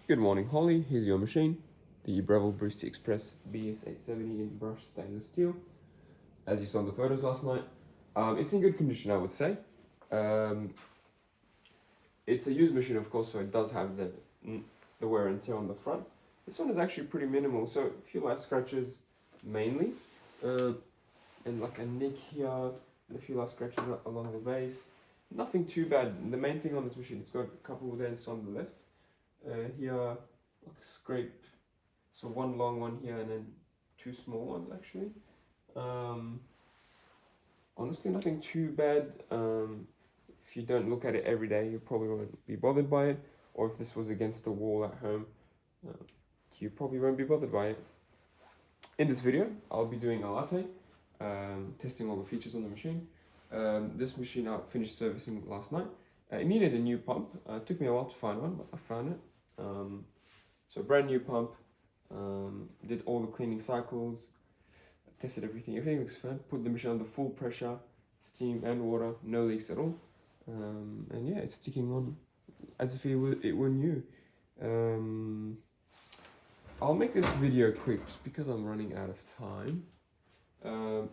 Good morning, Holly. Here's your machine, the Breville Barista Express BES870 in brushed stainless steel. As you saw in the photos last night, it's in good condition, I would say. It's a used machine, of course, so it does have the wear and tear on the front. This one is actually pretty minimal, so a few light scratches mainly, and like a nick here, and a few light scratches along the base. Nothing too bad. The main thing on this machine, it's got a couple of dents on the left. Here, like a scrape, so one long one here and then two small ones actually. Honestly, nothing too bad. If you don't look at it every day, you probably won't be bothered by it. Or if this was against the wall at home, you probably won't be bothered by it. In this video, I'll be doing a latte, testing all the features on the machine. This machine I finished servicing last night. It needed a new pump. It took me a while to find one, but I found it. So brand new pump. Did all the cleaning cycles. Tested everything. Everything looks fine. Put the machine under full pressure, steam and water, no leaks at all. And yeah, it's ticking on as if it were new. I'll make this video quick just because I'm running out of time.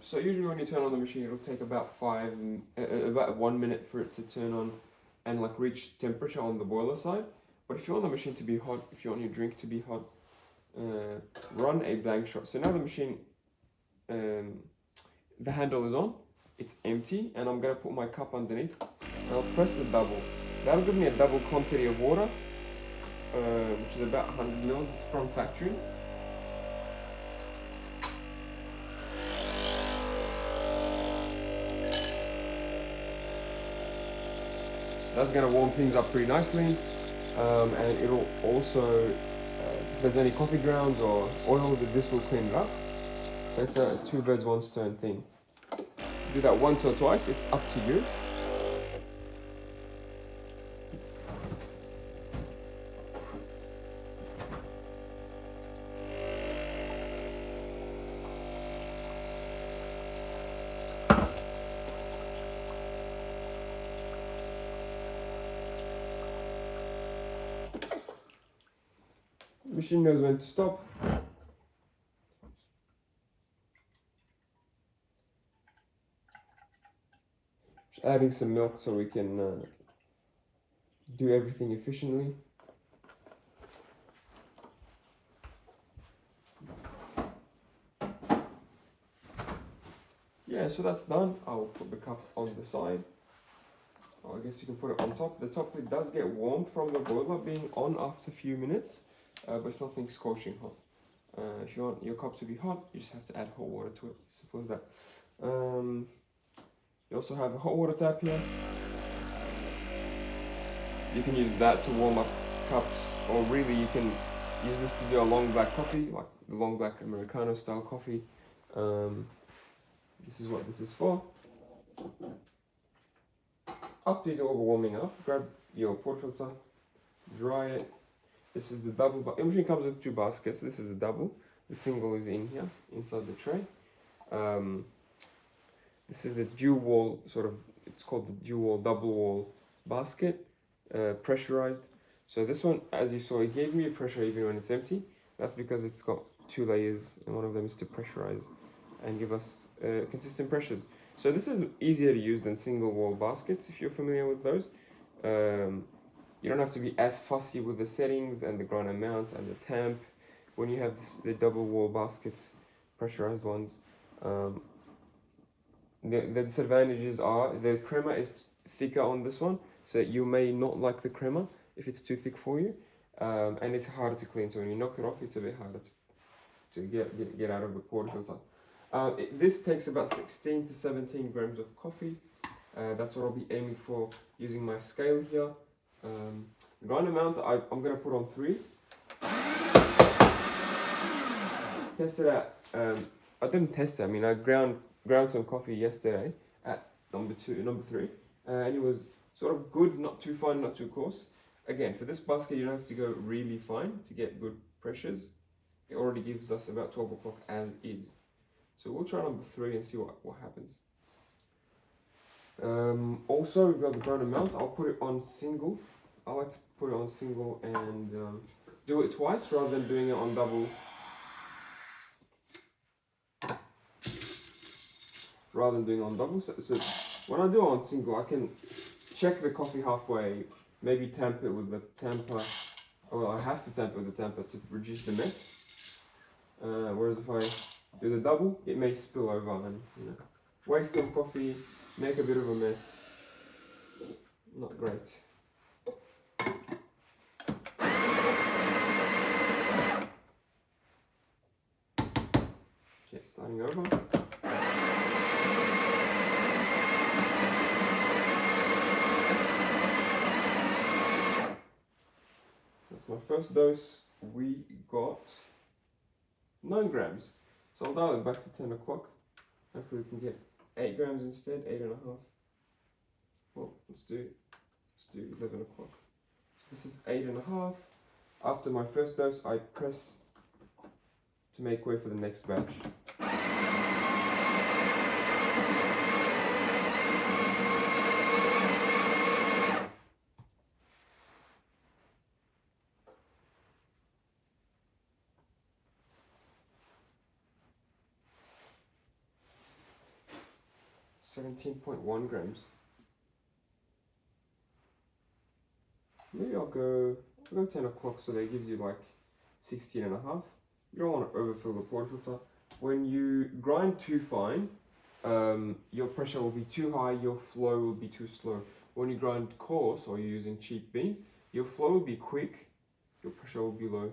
So usually when you turn on the machine, it'll take about 1 minute for it to turn on and like reach temperature on the boiler side. But if you want the machine to be hot, if you want your drink to be hot, run a blank shot. So now the machine, the handle is on, it's empty, and I'm gonna put my cup underneath. And I'll press the double. That'll give me a double quantity of water, which is about 100 mils from factory. That's going to warm things up pretty nicely, and it'll also, if there's any coffee grounds or oils, this will clean it up. So it's a two birds one stone thing. Do that once or twice, it's up to you. The machine knows when to stop. Just adding some milk so we can do everything efficiently. Yeah, so that's done. I'll put the cup on the side. I guess you can put it on top. The top lid does get warm from the boiler being on after a few minutes. But it's nothing scorching hot. If you want your cup to be hot, you just have to add hot water to it. Simple as that. You also have a hot water tap here. You can use that to warm up cups, or really you can use this to do a long black coffee, like the long black Americano style coffee. This is what this is for. After you do all the warming up, grab your portafilter, dry it. This is the double, but the machine comes with two baskets. This is the double. The single is in here, inside the tray. This is the dual wall, it's called the dual wall, double wall basket, pressurized. So this one, as you saw, it gave me a pressure even when it's empty. That's because it's got two layers, and one of them is to pressurize and give us consistent pressures. So this is easier to use than single wall baskets, if you're familiar with those. You don't have to be as fussy with the settings and the grind amount and the temp when you have the double wall baskets, pressurized ones. The disadvantages are the crema is thicker on this one, so you may not like the crema if it's too thick for you, and it's harder to clean. So when you knock it off, it's a bit harder to get out of the portafilter. This takes about 16 to 17 grams of coffee. That's what I'll be aiming for using my scale here. The grind amount I'm going to put on 3. Tested at, I didn't test it, I mean I ground some coffee yesterday at number 3, and it was sort of good, not too fine, not too coarse. Again, for this basket you don't have to go really fine to get good pressures. It already gives us about 12 o'clock as is. So we'll try number 3 and see what happens. Also, we've got the grind amount. I'll put it on single. I like to put it on single and do it twice rather than doing it on double. Rather than doing it on double. So when I do it on single, I can check the coffee halfway, maybe tamper it with the tamper. Well, I have to tamper with the tamper to reduce the mess. Whereas if I do the double, it may spill over and waste some coffee, make a bit of a mess. Not great. Okay, starting over. That's my first dose. We got 9 grams. So I'll dial it back to 10 o'clock. Hopefully we can get 8 grams instead, 8.5. Well, let's do 11 o'clock. So this is 8.5. After my first dose, I press to make way for the next batch. $17.1 grams. Maybe I'll go 10 o'clock so that gives you like 16.5. You don't want to overfill the portafilter. When you grind too fine, your pressure will be too high, your flow will be too slow. When you grind coarse or you're using cheap beans, your flow will be quick, your pressure will be low.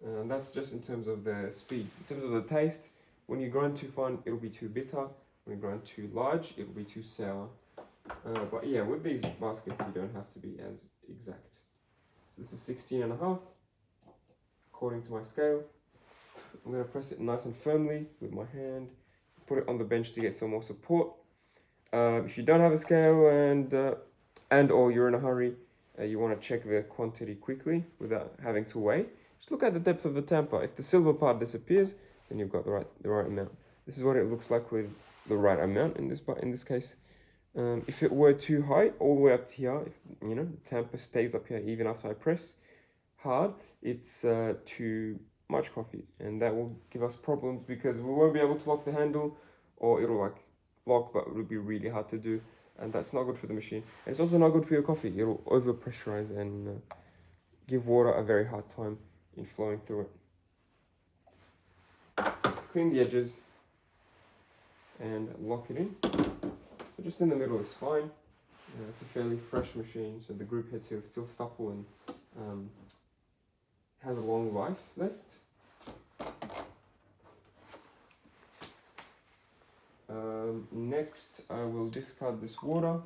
And that's just in terms of the speeds. In terms of the taste, when you grind too fine, it'll be too bitter. When you grind too large, it'll be too sour. But yeah, with these baskets, you don't have to be as exact. This is 16.5, according to my scale. I'm going to press it nice and firmly with my hand, put it on the bench to get some more support. If you don't have a scale and or you're in a hurry, you want to check the quantity quickly without having to weigh. Just look at the depth of the tamper. If the silver part disappears, then you've got the right amount. This is what it looks like with the right amount in this case. If it were too high, all the way up to here, if the tamper stays up here even after I press hard, it's too much coffee, and that will give us problems because we won't be able to lock the handle, or it'll like lock, but it'll be really hard to do, and that's not good for the machine. And it's also not good for your coffee. It'll over pressurize and give water a very hard time in flowing through it. Clean the edges and lock it in. So just in the middle is fine. It's a fairly fresh machine, so the group head seal is still supple and has a long life left. Next, I will discard this water.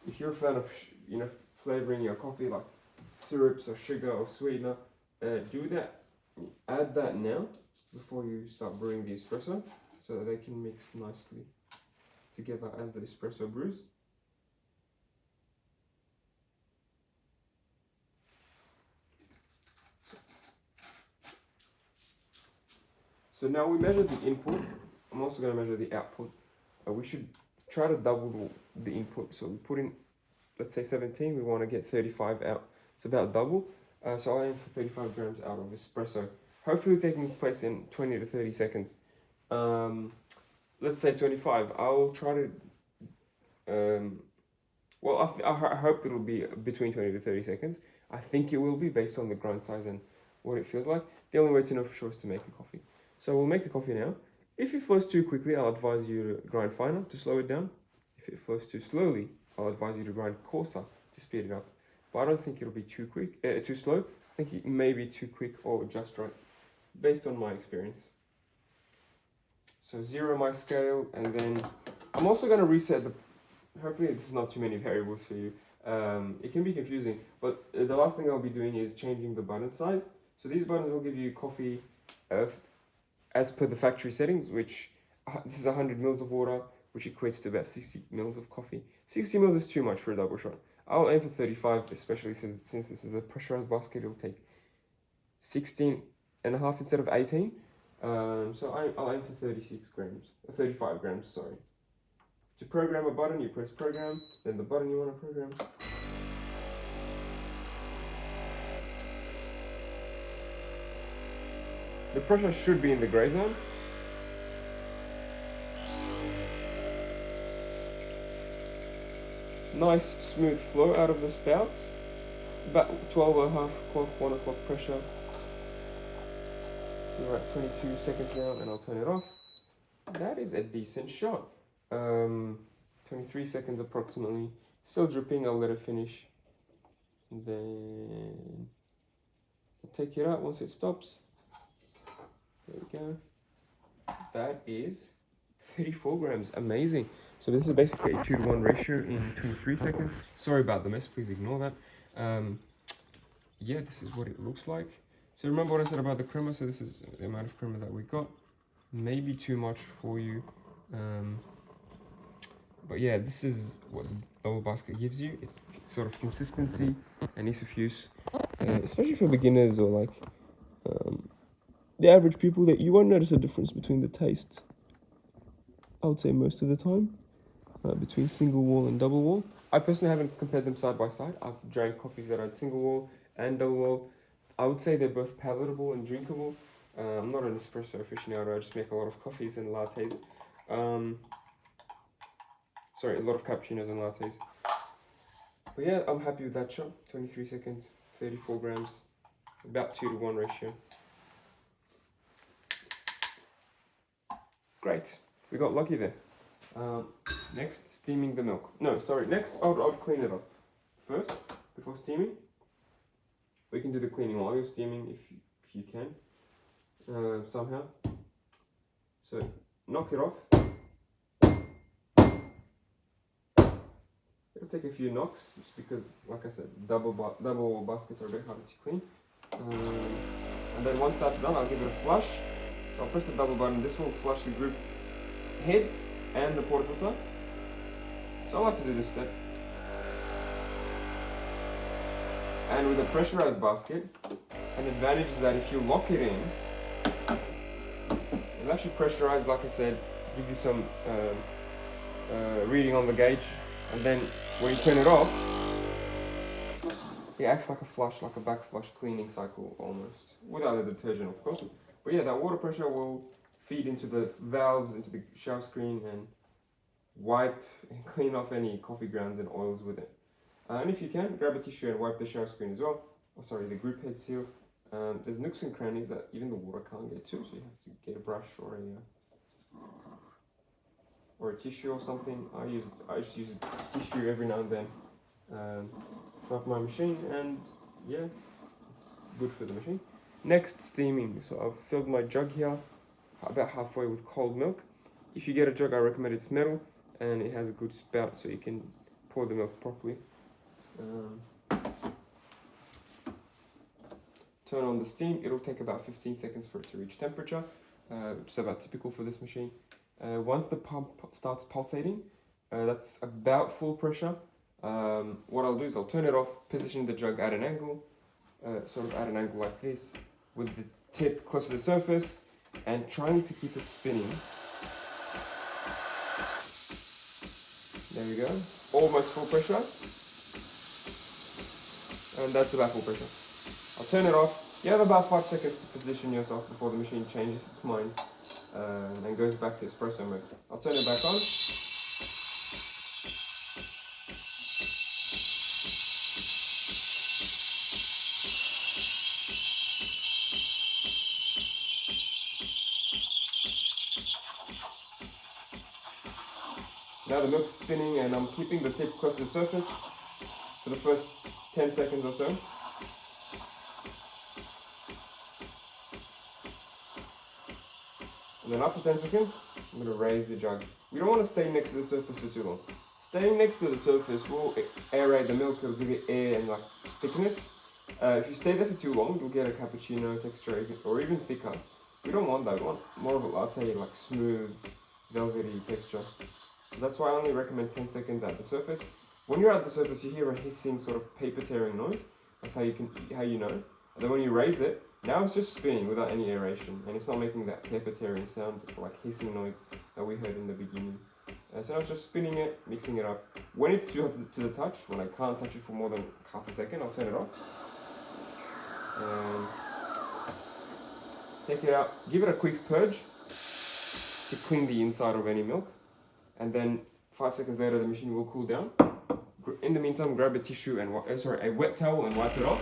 If you're a fan of flavoring your coffee like syrups or sugar or sweetener, do that. Add that now before you start brewing the espresso, so that they can mix nicely together as the espresso brews. So now we measure the input. I'm also going to measure the output. We should try to double the input. So we put in, let's say 17, we want to get 35 out. It's about double. So I'll aim for 35 grams out of espresso. Hopefully taking place in 20 to 30 seconds. Let's say 25. I'll try to, I hope it'll be between 20 to 30 seconds. I think it will be based on the grind size and what it feels like. The only way to know for sure is to make a coffee. So we'll make the coffee now. If it flows too quickly, I'll advise you to grind finer to slow it down. If it flows too slowly, I'll advise you to grind coarser to speed it up. But I don't think it'll be too slow. I think it may be too quick or just right, based on my experience. So 0 my scale, and then I'm also going to reset the, hopefully this is not too many variables for you. It can be confusing, but the last thing I'll be doing is changing the button size. So these buttons will give you coffee as per the factory settings, which this is 100 mils of water, which equates to about 60 mils of coffee. 60 mils is too much for a double shot. I'll aim for 35, especially since this is a pressurized basket. It'll take 16.5 instead of 18. So I'll aim for 35 grams, sorry. To program a button, you press program, then the button you want to program. The pressure should be in the grey zone. Nice smooth flow out of the spouts. About 12.5 o'clock, 1 o'clock pressure. We're at 22 seconds now, and I'll turn it off. That is a decent shot. 23 seconds approximately. Still dripping, I'll let it finish. And then I'll take it out once it stops. There we go. That is 34 grams, amazing. So this is basically a 2-to-1 ratio in 23 seconds. Sorry about the mess, please ignore that. Yeah, this is what it looks like. So remember what I said about the crema, so this is the amount of crema that we got. Maybe too much for you. But yeah, this is what the double basket gives you. It's sort of consistency and ease of use, especially for beginners or like the average people, that you won't notice a difference between the tastes. I would say most of the time, between single wall and double wall. I personally haven't compared them side by side. I've drank coffees that had single wall and double wall. I would say they're both palatable and drinkable. I'm not an espresso aficionado, I just make a lot of coffees and lattes. Sorry, a lot of cappuccinos and lattes. But yeah, I'm happy with that shot. 23 seconds, 34 grams, about 2-to-1 ratio. Great, we got lucky there. Next, steaming the milk. No, sorry, next I would clean it up. First, before steaming, we can do the cleaning while you're steaming if you can, somehow. So, knock it off. It'll take a few knocks, just because, like I said, double baskets are a bit harder to clean. And then once that's done, I'll give it a flush. So I'll press the double button. This will flush the group head and the portafilter. So I like to do this step. And with a pressurized basket, an advantage is that if you lock it in, it'll actually pressurize, like I said, give you some reading on the gauge, and then when you turn it off, it acts like a flush, like a back flush cleaning cycle almost, without the detergent of course. But yeah, that water pressure will feed into the valves, into the shower screen, and wipe and clean off any coffee grounds and oils with it. And if you can, grab a tissue and wipe the shower screen as well. Oh, sorry, the group head seal. There's nooks and crannies that even the water can't get to, so you have to get a brush or a tissue or something. I just use a tissue every now and then. Wipe my machine, and yeah, it's good for the machine. Next, steaming. So I've filled my jug here about halfway with cold milk. If you get a jug, I recommend it's metal and it has a good spout so you can pour the milk properly. Turn on the steam. It'll take about 15 seconds for it to reach temperature, which is about typical for this machine. Once the pump starts pulsating, that's about full pressure. What I'll do is I'll turn it off, position the jug at an angle, sort of at an angle like this, with the tip close to the surface, and trying to keep it spinning. There we go, almost full pressure. And that's about full pressure. I'll turn it off. You have about 5 seconds to position yourself before the machine changes its mind and goes back to espresso mode. I'll turn it back on. Now the milk's spinning and I'm keeping the tip close to the surface for the first 10 seconds or so. And then after 10 seconds, I'm going to raise the jug. We don't want to stay next to the surface for too long. Staying next to the surface will aerate the milk, it'll give it air and like thickness. If you stay there for too long, you'll get a cappuccino texture or even thicker. We don't want that, we want more of a latte, like smooth, velvety texture. So that's why I only recommend 10 seconds at the surface. When you're at the surface, you hear a hissing sort of paper tearing noise. That's how you know. And then when you raise it, now it's just spinning without any aeration, and it's not making that paper tearing sound, like hissing noise that we heard in the beginning. So now it's just spinning it, mixing it up. When it's too hot to the touch, when I can't touch it for more than half a second, I'll turn it off. take it out, give it a quick purge to clean the inside of any milk, and then 5 seconds later the machine will cool down. In the meantime, grab a tissue and a wet towel and wipe it off.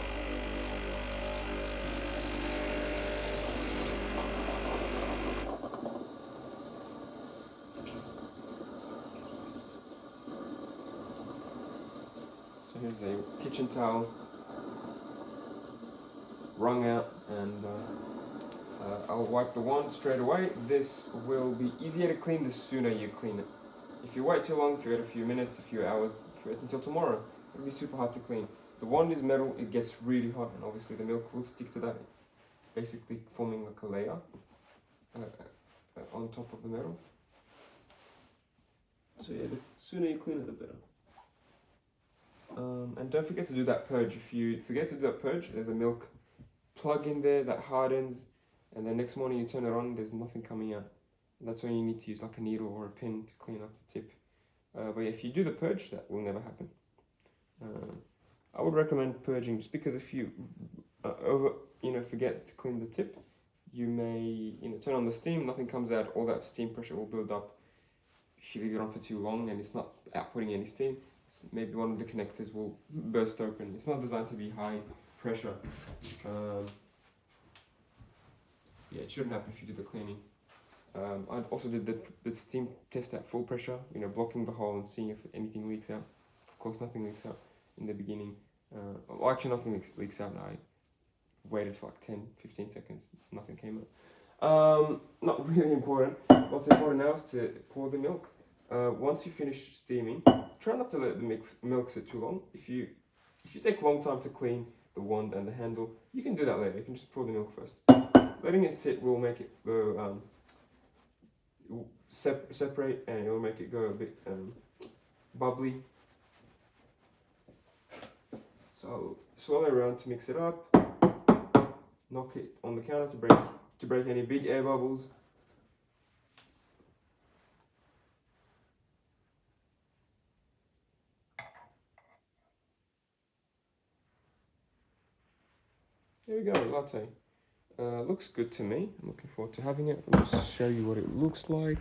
So here's a kitchen towel, wrung out, and I'll wipe the wand straight away. This will be easier to clean the sooner you clean it. If you wait too long, if you wait a few minutes, a few hours, if you wait until tomorrow, it'll be super hard to clean. The wand is metal, it gets really hot, and obviously the milk will stick to that, basically forming like a layer on top of the metal. So yeah, the sooner you clean it, the better. And don't forget to do that purge. If you forget to do that purge, there's a milk plug in there that hardens, and the next morning you turn it on, there's nothing coming out. That's when you need to use like a needle or a pin to clean up the tip. But if you do the purge, that will never happen. I would recommend purging just because if you forget to clean the tip, you may turn on the steam, nothing comes out, all that steam pressure will build up. If you leave it on for too long and it's not outputting any steam, maybe one of the connectors will burst open. It's not designed to be high pressure. Yeah, it shouldn't happen if you do the cleaning. I also did the steam test at full pressure, blocking the hole and seeing if anything leaks out. Of course, nothing leaks out in the beginning. Well, actually, nothing leaks out. I waited for like 10-15 seconds. Nothing came out. Not really important. What's important now is to pour the milk. Once you finish steaming, try not to let the milk sit too long. If you take a long time to clean the wand and the handle, you can do that later. You can just pour the milk first. Letting it sit will make it go separate, and it will make it go a bit bubbly. So swirl it around to mix it up. Knock it on the counter to break any big air bubbles. There we go, latte. Looks good to me. I'm looking forward to having it. I'll just show you what it looks like.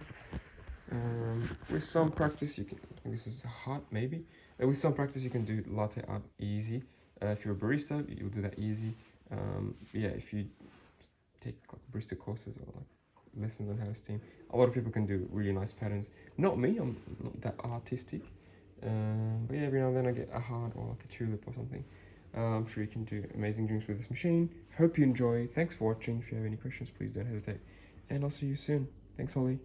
With some practice, you can. I think this is hot, maybe. With some practice, you can do latte art easy. If you're a barista, you'll do that easy. Yeah, if you take like barista courses or like lessons on how to steam, a lot of people can do really nice patterns. Not me. I'm not that artistic. But yeah, every now and then I get a heart or like a tulip or something. I'm sure you can do amazing drinks with this machine. Hope you enjoy. Thanks for watching. If you have any questions, please don't hesitate. And I'll see you soon. Thanks, Holly.